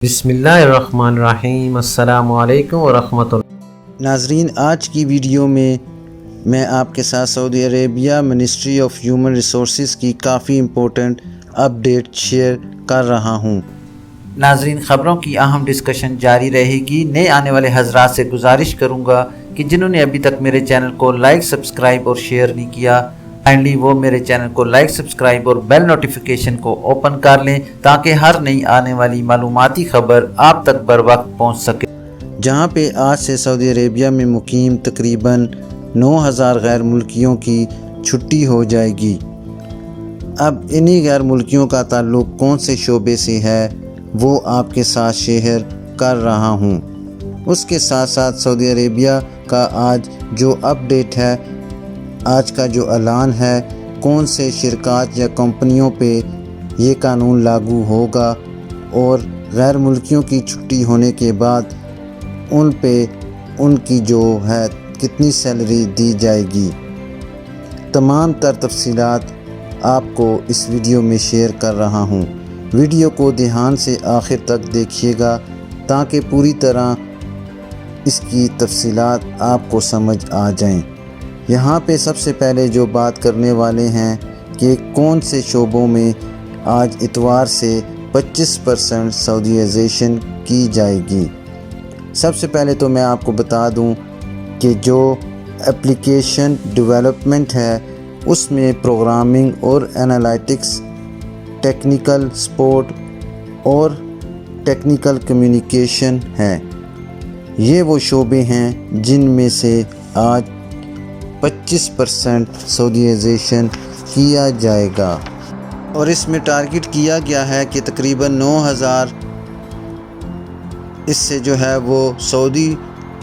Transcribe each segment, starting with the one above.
بسم اللہ الرحمن الرحیم۔ السلام علیکم ورحمۃ اللہ۔ ناظرین، آج کی ویڈیو میں آپ کے ساتھ Saudi Arabia ministry of human resources کی کافی امپورٹنٹ اپڈیٹ شیئر کر رہا ہوں۔ ناظرین، خبروں کی اہم ڈسکشن جاری رہے گی۔ نئے آنے والے حضرات سے گزارش کروں گا کہ جنہوں نے ابھی تک میرے چینل کو لائک، سبسکرائب اور شیئر نہیں کیا، کائنڈلی وہ میرے چینل کو لائک، سبسکرائب اور بیل نوٹیفیکیشن کو اوپن کر لیں تاکہ ہر نئی آنے والی معلوماتی خبر آپ تک بر وقت پہنچ سکے۔ جہاں پہ آج سے سعودی عربیہ میں مقیم تقریباً 9,000 غیر ملکیوں کی چھٹی ہو جائے گی۔ اب انہی غیر ملکیوں کا تعلق کون سے شعبے سے ہے وہ آپ کے ساتھ شیئر کر رہا ہوں۔ اس کے ساتھ ساتھ سعودی عربیہ کا آج جو اپڈیٹ ہے، آج کا جو اعلان ہے، کون سے شرکات یا کمپنیوں پہ یہ قانون لاگو ہوگا اور غیر ملکیوں کی چھٹی ہونے کے بعد ان پہ ان کی جو ہے کتنی سیلری دی جائے گی، تمام تر تفصیلات آپ کو اس ویڈیو میں شیئر کر رہا ہوں۔ ویڈیو کو دھیان سے آخر تک دیکھیے گا تاکہ پوری طرح اس کی تفصیلات آپ کو سمجھ آ جائیں۔ یہاں پہ سب سے پہلے جو بات کرنے والے ہیں کہ کون سے شعبوں میں آج اتوار سے 25% سعودیائزیشن کی جائے گی۔ سب سے پہلے تو میں آپ کو بتا دوں کہ جو اپلیکیشن ڈیولپمنٹ ہے اس میں پروگرامنگ اور انالائٹکس، ٹیکنیکل سپورٹ اور ٹیکنیکل کمیونیکیشن ہے۔ یہ وہ شعبے ہیں جن میں سے آج 25% سعودیائزیشن کیا جائے گا، اور اس میں ٹارگٹ کیا گیا ہے کہ تقریباً 9,000 اس سے جو ہے وہ سعودی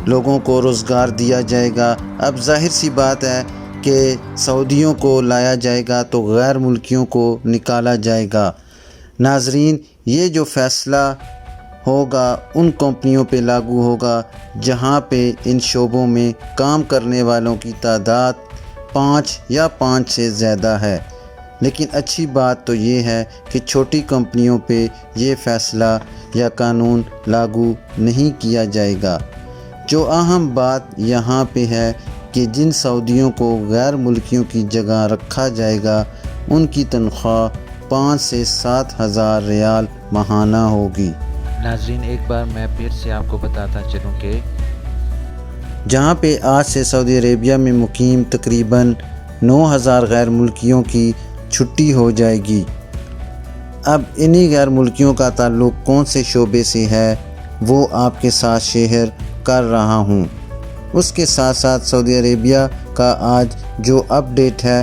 لوگوں کو روزگار دیا جائے گا۔ اب ظاہر سی بات ہے کہ سعودیوں کو لایا جائے گا تو غیر ملکیوں کو نکالا جائے گا۔ ناظرین، یہ جو فیصلہ ہوگا ان کمپنیوں پہ لاگو ہوگا جہاں پہ ان شعبوں میں کام کرنے والوں کی تعداد 5 یا 5 سے زیادہ ہے۔ لیکن اچھی بات تو یہ ہے کہ چھوٹی کمپنیوں پہ یہ فیصلہ یا قانون لاگو نہیں کیا جائے گا۔ جو اہم بات یہاں پہ ہے کہ جن سعودیوں کو غیر ملکیوں کی جگہ رکھا جائے گا ان کی تنخواہ 5 سے 7,000 ریال ماہانہ ہوگی۔ ناظرین، ایک بار میں پھر سے آپ کو بتاتا چلوں کہ جہاں پہ آج سے سعودی عربیہ میں مقیم تقریباً 9,000 غیر ملکیوں کی چھٹی ہو جائے گی۔ اب انہی غیر ملکیوں کا تعلق کون سے شعبے سے ہے وہ آپ کے ساتھ شیئر کر رہا ہوں۔ اس کے ساتھ ساتھ سعودی عربیہ کا آج جو اپڈیٹ ہے،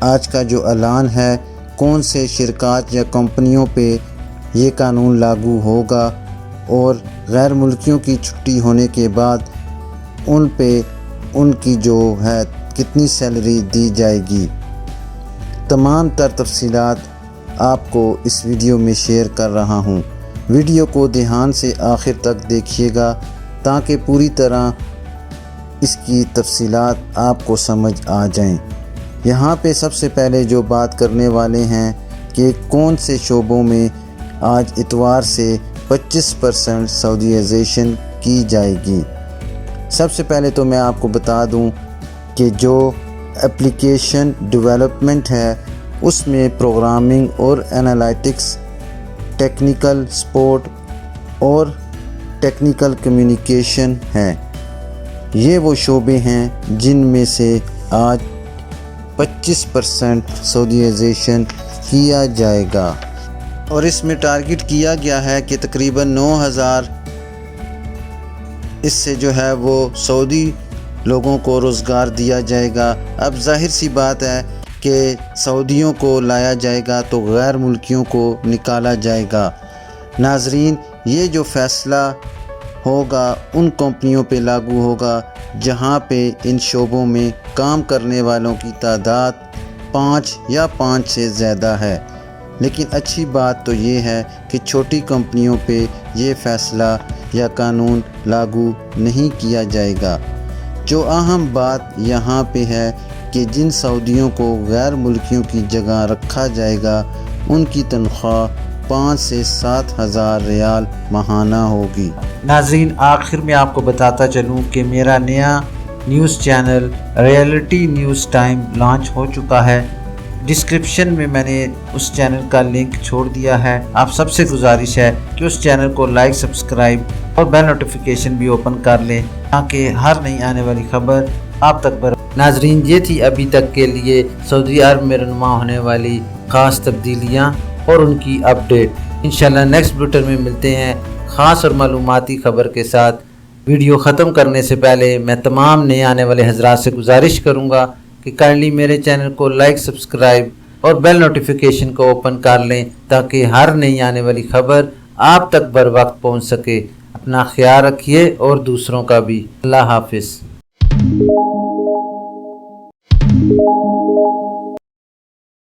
آج کا جو اعلان ہے، کون سے شرکات یا کمپنیوں پہ یہ قانون لاگو ہوگا اور غیر ملکیوں کی چھٹی ہونے کے بعد ان پہ ان کی جو ہے کتنی سیلری دی جائے گی، تمام تر تفصیلات آپ کو اس ویڈیو میں شیئر کر رہا ہوں۔ ویڈیو کو دھیان سے آخر تک دیکھیے گا تاکہ پوری طرح اس کی تفصیلات آپ کو سمجھ آ جائیں۔ یہاں پہ سب سے پہلے جو بات کرنے والے ہیں کہ کون سے شعبوں میں آج اتوار سے 25% سعودیائزیشن کی جائے گی۔ سب سے پہلے تو میں آپ کو بتا دوں کہ جو اپلیکیشن ڈیولپمنٹ ہے اس میں پروگرامنگ اور انالائٹکس، ٹیکنیکل سپورٹ اور ٹیکنیکل کمیونیکیشن ہے۔ یہ وہ شعبے ہیں جن میں سے آج 25% سعودیائزیشن کیا جائے گا، اور اس میں ٹارگٹ کیا گیا ہے کہ تقریباً 9,000 اس سے جو ہے وہ سعودی لوگوں کو روزگار دیا جائے گا۔ اب ظاہر سی بات ہے کہ سعودیوں کو لایا جائے گا تو غیر ملکیوں کو نکالا جائے گا۔ ناظرین، یہ جو فیصلہ ہوگا ان کمپنیوں پہ لاگو ہوگا جہاں پہ ان شعبوں میں کام کرنے والوں کی تعداد 5 یا 5 سے زیادہ ہے۔ لیکن اچھی بات تو یہ ہے کہ چھوٹی کمپنیوں پہ یہ فیصلہ یا قانون لاگو نہیں کیا جائے گا۔ جو اہم بات یہاں پہ ہے کہ جن سعودیوں کو غیر ملکیوں کی جگہ رکھا جائے گا ان کی تنخواہ 5 سے 7 ہزار ریال ماہانہ ہوگی۔ ناظرین، آخر میں آپ کو بتاتا چلوں کہ میرا نیا news channel Reality News Time launch ہو چکا ہے۔ ڈسکرپشن میں میں نے اس چینل کا لنک چھوڑ دیا ہے۔ آپ سب سے گزارش ہے کہ اس چینل کو لائک، سبسکرائب اور بیل نوٹیفیکیشن بھی اوپن کر لیں تاکہ ہر نئی آنے والی خبر آپ تک برسے۔ ناظرین، یہ تھی ابھی تک کے لیے سعودی عرب میں رونما ہونے والی خاص تبدیلیاں اور ان کی اپڈیٹ۔ انشاءاللہ نیکسٹ بلیٹن میں ملتے ہیں خاص اور معلوماتی خبر کے ساتھ۔ ویڈیو ختم کرنے سے پہلے میں تمام نئے آنے والے حضرات سے گزارش کروں گا کہ کائنڈلی میرے چینل کو لائک، سبسکرائب اور بیل نوٹیفیکیشن کو اوپن کر لیں تاکہ ہر نئی آنے والی خبر آپ تک بر وقت پہنچ سکے۔ اپنا خیال رکھیے اور دوسروں کا بھی۔ اللہ حافظ۔